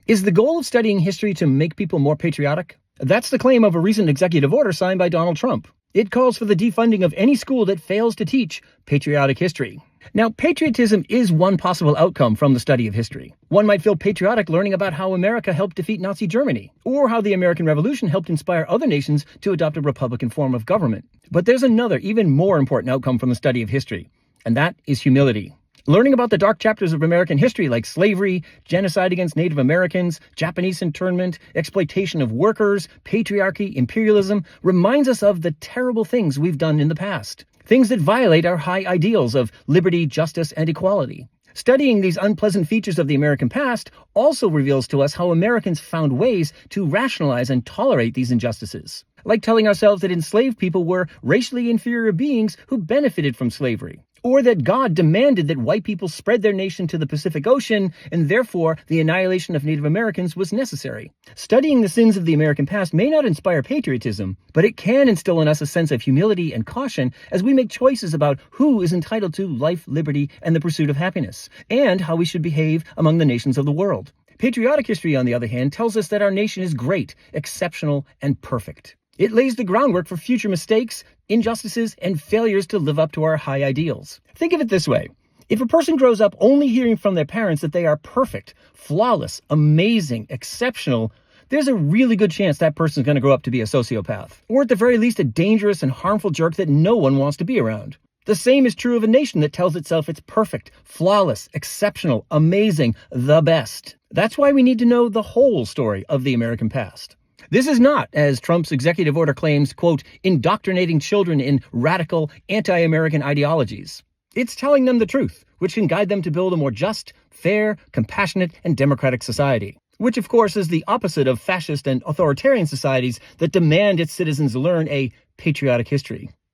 Is the goal of studying history to make people more patriotic? That's the claim of a recent executive order signed by Donald Trump. It calls for the defunding of any school that fails to teach patriotic history. Now, patriotism is one possible outcome from the study of history. One might feel patriotic learning about how America helped defeat Nazi Germany, or how the American Revolution helped inspire other nations to adopt a republican form of government. But there's another, even more important outcome from the study of history, and that is humility. Learning about the dark chapters of American history like slavery, genocide against Native Americans, Japanese internment, exploitation of workers, patriarchy, imperialism, reminds us of the terrible things we've done in the past. Things that violate our high ideals of liberty, justice, and equality. Studying these unpleasant features of the American past also reveals to us how Americans found ways to rationalize and tolerate these injustices. Like telling ourselves that enslaved people were racially inferior beings who benefited from slavery. Or that God demanded that white people spread their nation to the Pacific Ocean, and therefore the annihilation of Native Americans was necessary. Studying the sins of the American past may not inspire patriotism, but it can instill in us a sense of humility and caution as we make choices about who is entitled to life, liberty, and the pursuit of happiness, and how we should behave among the nations of the world. Patriotic history, on the other hand, tells us that our nation is great, exceptional, and perfect. It lays the groundwork for future mistakes, injustices, and failures to live up to our high ideals. Think of it this way. If a person grows up only hearing from their parents that they are perfect, flawless, amazing, exceptional, there's a really good chance that person's going to grow up to be a sociopath. Or at the very least, a dangerous and harmful jerk that no one wants to be around. The same is true of a nation that tells itself it's perfect, flawless, exceptional, amazing, the best. That's why we need to know the whole story of the American past. This is not, as Trump's executive order claims, quote, indoctrinating children in radical anti-American ideologies. It's telling them the truth, which can guide them to build a more just, fair, compassionate, and democratic society. Which, of course, is the opposite of fascist and authoritarian societies that demand its citizens learn a patriotic history.